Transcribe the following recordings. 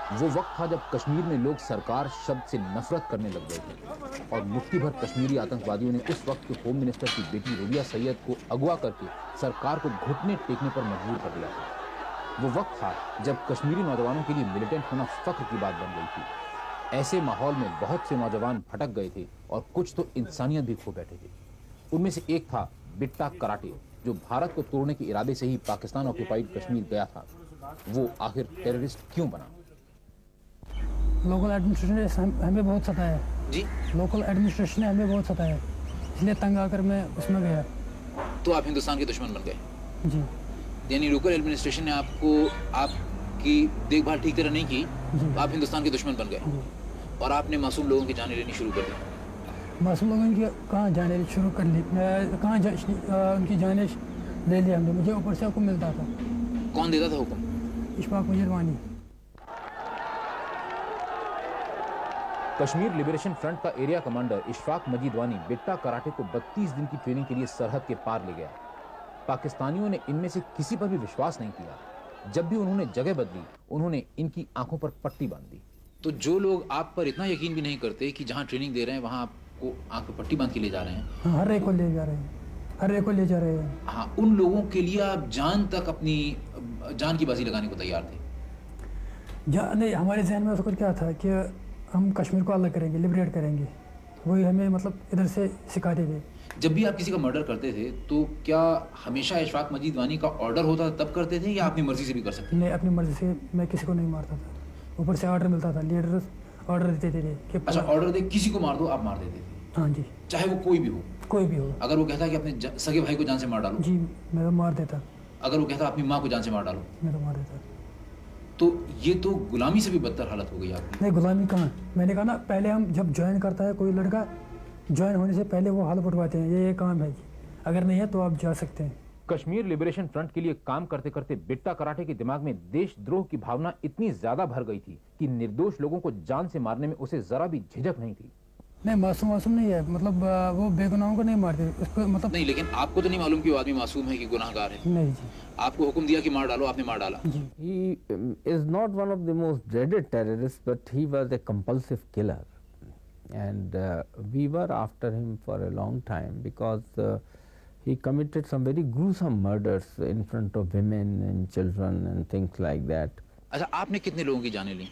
वो वक्त था जब कश्मीर में लोग सरकार शब्द से नफरत करने लग गए थे और मुट्ठी भर कश्मीरी आतंकवादियों ने उस वक्त के होम मिनिस्टर की बेटी रबिया सैयद को अगवा करके सरकार को घुटने टेकने पर मजबूर कर दिया था। वो वक्त था जब कश्मीरी नौजवानों के लिए मिलिटेंट होना फख्र की बात बन गई थी। ऐसे माहौल में बहुत से नौजवान भटक गए थे और कुछ तो इंसानियत भी खो बैठे थे। उनमें से एक था बिट्टा कराटे, जो भारत को तोड़ने के इरादे से ही पाकिस्तान ऑक्यूपाइड कश्मीर गया था। वो आखिर टेररिस्ट क्यों बना? लोकल एडमिनिस्ट्रेशन ने हमें बहुत सताया जी, लोकल एडमिनिस्ट्रेशन ने हमें बहुत सताया, इसलिए तंग आकर मैं उसमें गया। तो आप हिंदुस्तान के दुश्मन बन गए? जी यानी लोकल एडमिनिस्ट्रेशन ने आपको आपकी देखभाल ठीक तरह नहीं की, तो आप हिंदुस्तान के दुश्मन बन गए और आपने मासूम लोगों की जानें लेनी शुरू कर दी। मासूम लोगों की कहाँ जाने शुरू कर ली, कहाँ उनकी जाने ले ली हमने। मुझे ऊपर से हुक्म मिलता था। कौन देता था हुक्म? इशफाक मजीद वानी। कश्मीर लिबरेशन फ्रंट का एरिया कमांडर इशफाक मजीद वानी बिट्टा कराटे को 32 दिन की ट्रेनिंग के लिए सरहद के पार ले गया। पाकिस्तानियों ने इनमें से किसी पर भी विश्वास नहीं किया। जब भी उन्होंने जगह बदली, उन्होंने इनकी आंखों पर पट्टी बांध दी। तो जो लोग आप पर इतना यकीन भी नहीं करते कि जहां ट्रेनिंग दे रहे हैं वहां आपको आंख पर पट्टी बांध के ले जा रहे हैं, हर एक को ले जा रहे हैं, हर एक को ले जा रहे हैं। हाँ, उन लोगों के लिए आप जान तक अपनी जान की बाजी लगाने को तैयार थे? नहीं, हमारे जहन में उसको क्या था कि हम कश्मीर को अलग करेंगे, लिबरेट करेंगे। वही हमें मतलब इधर से सिखाते थे। जब भी आप किसी का मर्डर करते थे तो क्या हमेशा इशफाक मजीद वानी का ऑर्डर होता था तब करते थे या अपनी मर्जी से भी कर सकते थे? नहीं, अपनी मर्जी से मैं किसी को नहीं मारता था। ऊपर से ऑर्डर मिलता था, लीडर ऑर्डर देते थे कि अच्छा, ऑर्डर दे किसी को मार दो, आप मार देते थे? हाँ जी, चाहे वो कोई भी हो? कोई भी हो। अगर वो कहता कि अपने सगे भाई को जान से मार डालो? जी, मैं तो मार देता। अगर वो कहता अपनी माँ को जान से मार डालो? मैं तो मार देता। तो ये तो गुलामी से भी बदतर हालत हो गई आपकी। नहीं, गुलामी कहाँ। मैंने कहा ना, पहले हम जब ज्वाइन करता है कोई लड़का, ज्वाइन होने से पहले वो हाल उठवाते हैं, ये काम है, अगर नहीं है तो आप जा सकते हैं। कश्मीर लिबरेशन फ्रंट के लिए काम करते करते बिट्टा कराटे के दिमाग में देशद्रोह की भावना इतनी ज्यादा भर गई थी कि निर्दोष लोगों को जान से मारने में उसे जरा भी झिझक नहीं थी। नहीं, मासूम नहीं है, मतलब वो बेगुनाहों को नहीं मारते उसको, मतलब नहीं, लेकिन आपको तो नहीं मालूम कि वो आदमी मासूम है कि गुनाहगार है? नहीं जी। आपको हुक्म दिया कि मार डालो, आपने मार डाला? जी। He is not one of the most dreaded terrorists, but he was a compulsive killer, and we were after him for a long time because he committed some very gruesome murders in front of women and children and things like that. अच्छा, आपने कितने लोगों की जानें ली?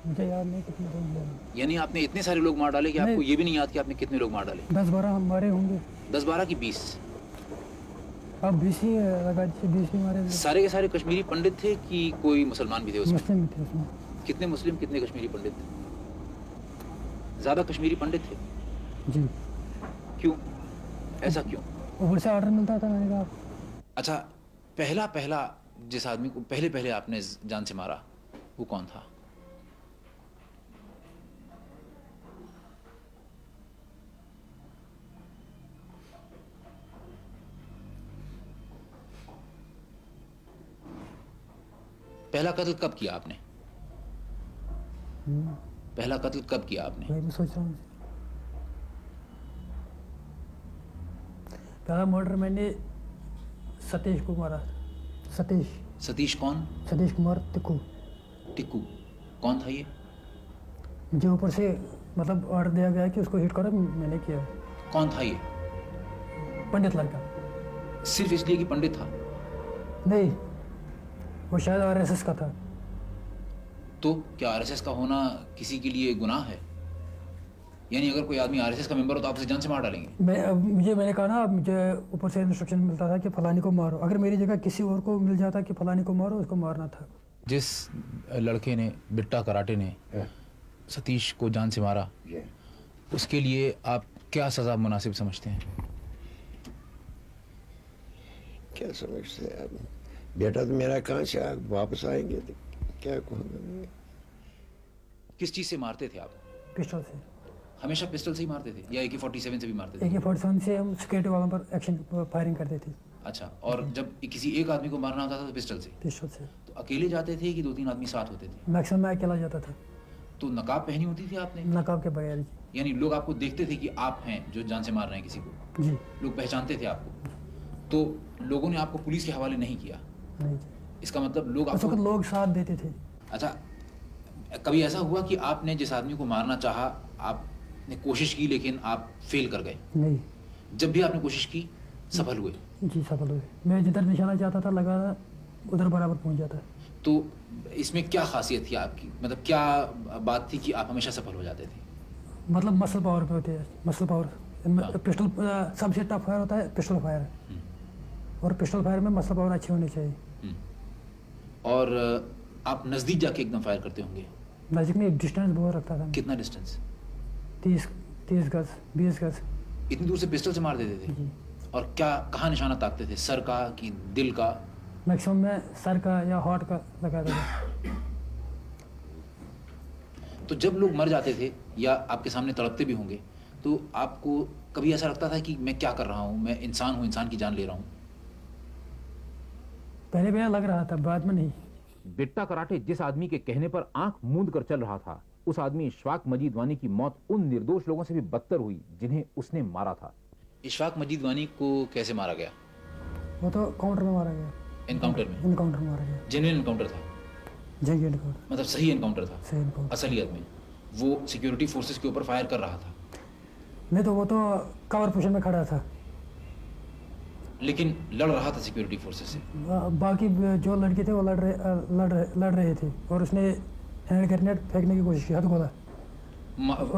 मुझे याद नहीं कितने लोग हैं। यानी आपने इतने सारे लोग मार डाले कि आपको ये भी नहीं याद कि आपने कितने लोग मार डाले? 10-12 हमारे होंगे। 10-12 की 20? अब 20 ही लगा दीजिए, 20 ही हमारे। सारे के सारे कश्मीरी पंडित थे कि कोई मुसलमान भी थे उसमें? मुस्लिम थे उसमें। कितने मुस्लिम, कितने कश्मीरी पंडित थे? ज्यादा कश्मीरी पंडित थे? जी। क्यों, ऐसा क्यों? ऊपर से ऑर्डर मिलता था, मैंने कहा। अच्छा, पहला जिस आदमी को पहले आपने जान से मारा वो कौन था? पहला कत्ल कब किया आपने? पहला कत्ल कब किया आपने? वही मैं सोच रहा हूँ। पहला मर्डर मैंने सतीश को मारा। सतीश कौन? सतीश कुमार टिक्कू। टिक्कू कौन था ये? मुझे ऊपर से मतलब ऑर्डर दिया गया कि उसको हिट करो, मैंने किया। कौन था ये? पंडित लड़का। सिर्फ इसलिए कि पंडित था? नहीं, वो शायद आरएसएस का था। तो क्या आरएसएस का होना किसी के लिए गुनाह है? यानी अगर कोई आदमी आरएसएस का मेंबर हो तो आप उसे जान से मार डालेंगे? मैंने कहा ना, मुझे ऊपर से इंस्ट्रक्शन मिलता था कि फलानी को मारो। अगर मेरी जगह किसी और को मिल जाता कि फलानी को मारो, उसको मारना था। जिस लड़के ने, बिट्टा कराटे ने सतीश को जान से मारा, उसके लिए आप क्या सजा मुनासिब समझते हैं? क्या समझते हैं आप? बेटा तो मेरा कहाँ से वापस आएंगे तो क्या कहूँगा। किस चीज से मारते थे आप? पिस्टल से। हमेशा पिस्टल से ही मारते थे या AK-47 से भी मारते थे? AK-47 से हम सिक्योरिटी वालों पर एक्शन फायरिंग करते थे। अच्छा, और जब किसी एक आदमी को मारना होता था तो पिस्टल से? पिस्टल से। तो अकेले जाते थे कि 2-3 आदमी साथ होते थे? मैक्सिमम मैं अकेला जाता था। तो नकाब पहनी होती थी आपने? नकाब के बगैर। यानी लोग आपको देखते थे कि आप हैं जो जान से मार रहे हैं किसी को? जी। लोग पहचानते थे आपको? तो लोगों ने आपको पुलिस के हवाले नहीं किया? नहीं। इसका मतलब लोग उस वक्त लोग साथ देते थे। अच्छा, कभी ऐसा हुआ कि आपने जिस आदमी को मारना चाहा, आपने कोशिश की लेकिन आप फेल कर गए? नहीं जब भी आपने कोशिश की सफल हुए? जी, सफल हुए। मैं जिधर निशाना चाहता था लगा उधर बराबर पहुंच जाता। तो इसमें क्या खासियत थी आपकी, मतलब क्या बात थी कि आप हमेशा सफल हो जाते थे? मतलब मसल पावर पे होते हैं, मसल पावर। हाँ। पिस्टल सबसे टफ फायर होता है पिस्टल फायर, और पिस्टल फायर में मसल पावर अच्छी होनी चाहिए। और आप नजदीक जाके एकदम फायर करते होंगे? नजीक में एक डिस्टेंस बहुत रखता था मैं, कितना डिस्टेंस? 30 गज 20 गज। इतनी दूर से पिस्टल से मार देते थे? जी, और क्या कहाँ निशाना ताकते थे, सर का कि दिल का? मैक्सिमम मैं सर का या हार्ट का लगाता था। तो जब लोग मर जाते थे या आपके सामने तड़पते भी होंगे, तो आपको कभी ऐसा लगता था कि मैं क्या कर रहा हूँ, मैं इंसान हूँ, इंसान की जान ले रहा हूँ? पहले भैया लग रहा था, बाद में नहीं। बिट्टा कराटे जिस आदमी के कहने पर आंख मूंद कर चल रहा था, उस आदमी इशफाक मजीद वानी की मौत उन निर्दोष लोगों से भी बदतर हुई जिन्हें उसने मारा था। इशफाक मजीद वानी को कैसे मारा गया? वो तो काउंटर में मारा गया, एनकाउंटर में? इनकाउंटर में मारा गया। जेन्युइन एनकाउंटर था, जंग एनकाउंटर, मतलब सही एनकाउंटर था? सही इनकाउंटर। असलियत में वो सिक्योरिटी फोर्सेस के ऊपर फायर कर रहा था, नहीं तो वो तो कवर पोजीशन में खड़ा था। लेकिन लड़ रहा था सिक्योरिटी फोर्सेस से। बाकी जो लड़के थे वो लड़ रहे थे, और उसने हैंड ग्रेनेड फेंकने की कोशिश की, हथगोला।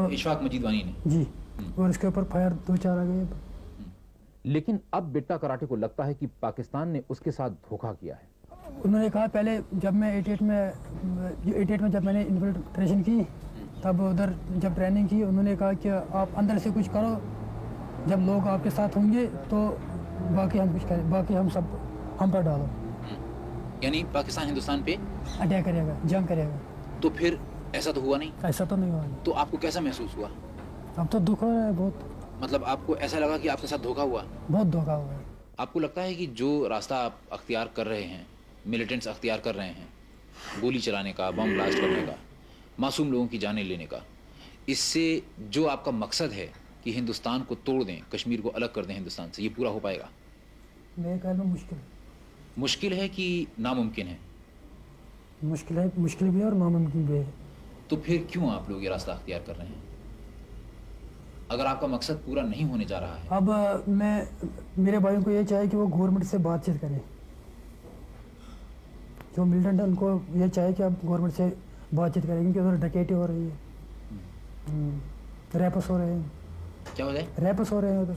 इशफाक मजीद वानी ने? जी, और इसके ऊपर फायर 2-4 आ गए। लेकिन अब बिट्टा कराटे को लगता है कि पाकिस्तान ने उसके साथ धोखा किया है। उन्होंने कहा पहले जब मैं 88 में जब मैंने इन्फिल्ट्रेशन की, तब उधर जब ट्रेनिंग की, उन्होंने कहा कि आप अंदर से कुछ करो, जब लोग आपके साथ होंगे तो बाकी हम कुछ करें, बाकी हम सब हम पर डालो। यानी पाकिस्तान हिंदुस्तान पे अटैक करेगा, जंग करेगा। तो फिर ऐसा तो हुआ नहीं? ऐसा तो नहीं हुआ। तो आपको कैसा महसूस हुआ? अब तो दुख हो रहा है बहुत, मतलब आपको ऐसा लगा कि आपके साथ धोखा हुआ? बहुत धोखा हुआ है। आपको लगता है कि जो रास्ता आप अख्तियार कर रहे हैं, मिलिटेंट्स अख्तियार कर रहे हैं, गोली चलाने का, बम ब्लास्ट करने का, मासूम लोगों की जानें लेने का, इससे जो आपका मकसद है कि हिंदुस्तान को तोड़ दें, कश्मीर को अलग कर दें हिंदुस्तान से, ये पूरा हो पाएगा? मेरे ख्याल में मुश्किल है कि नामुमकिन है? मुश्किल है, मुश्किल भी है और नामुमकिन भी है। तो फिर क्यों आप लोग ये रास्ता अख्तियार कर रहे हैं अगर आपका मकसद पूरा नहीं होने जा रहा है? अब मैं मेरे भाइयों को ये चाहिए कि वो गवर्नमेंट से बातचीत करें। जो मिलिटेंट है उनको ये चाहिए कि अब गवर्नमेंट से बातचीत करें, क्योंकि उधर डकैती हो रही है, रैप्स हो रहे हैं। क्या हो जाए? रैप्स हो रहे हैं उधर।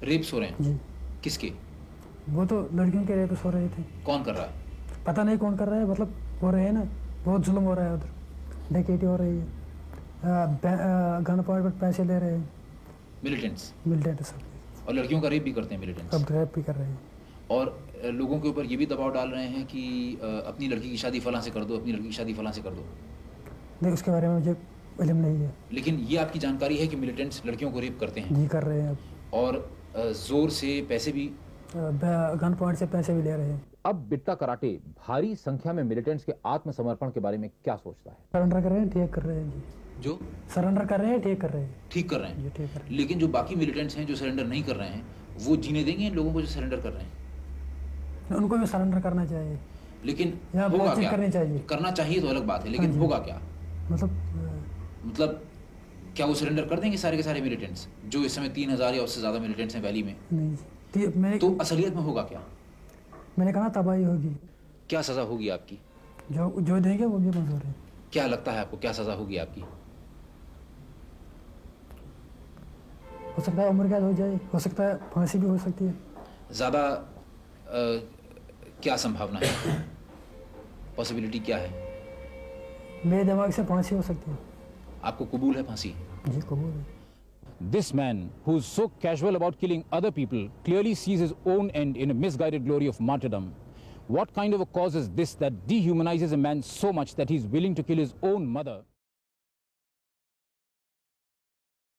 रेप्स हो रहे हैं? जी, किसके? वो तो लड़कियों के रेप्स हो रहे थे। कौन कर रहा है? पता नहीं कौन कर रहा है, मतलब हो रहे हैं ना, बहुत जुल्म हो रहा है उधर, डकैती हो रही है, गन पॉइंट पर पैसे ले रहे हैं मिलिटेंट्स? मिलिटेंट सब। और लड़कियों का रेप भी करते हैं मिलिटेंट्स? अब रैप भी कर रहे हैं। और लोगों के ऊपर ये भी दबाव डाल रहे हैं कि अपनी लड़की की शादी फलां से कर दो, अपनी लड़की की शादी फलां से कर दो। नहीं, उसके बारे में मुझे इल्म नहीं है। लेकिन ये आपकी जानकारी है कि मिलिटेंट्स लड़कियों को रेप करते हैं? जी, कर रहे हैं अब, और जोर से पैसे भी, गन पॉइंट से पैसे भी ले रहे हैं। अब बिट्टा कराटे भारी संख्या में मिलिटेंट्स के आत्मसमर्पण के बारे में क्या सोचता है? सरेंडर कर रहे हैं, ठीक कर रहे हैं जी। जो सरेंडर कर रहे हैं, ठीक कर रहे हैं। ठीक कर रहे हैं? ये ठीक कर रहे हैं। लेकिन जो बाकी मिलिटेंट्स हैं जो सरेंडर नहीं कर रहे हैं, वो जीने देंगे इन लोगों को जो सरेंडर कर रहे हैं? उनको भी सरेंडर करना चाहिए, लेकिन या होगा बातचीत क्या? करनी चाहिए। करना चाहिए तो अलग बात है, लेकिन हाँ जी। होगा क्या? मतलब क्या वो सरेंडर कर देंगे सारे के सारे मिलिटेंट्स जो इस समय 3000 या उससे ज़्यादा मिलिटेंट्स हैं वैली में? नहीं जी, तो असलियत में होगा क्या? मैंने कहा तबाही होगी। क्या सज़ा होगी आपकी? जो देंगे वो भी मंजूर है। क्या लगता है आपको, क्या सज़ा होगी आपकी? हो सकता है उम्र कैद हो जाए, हो सकता है फांसी भी हो सकती है। ज़्यादा क्या संभावना है, पॉसिबिलिटी क्या है? मेरे दिमाग से फांसी हो सकती है। आपको कबूल है फांसी? जी, कबूल है। This man, who's so casual about killing other people, clearly sees his own end in a misguided glory of martyrdom. What kind of a cause is this that dehumanizes a man so much that he's willing to kill his own mother?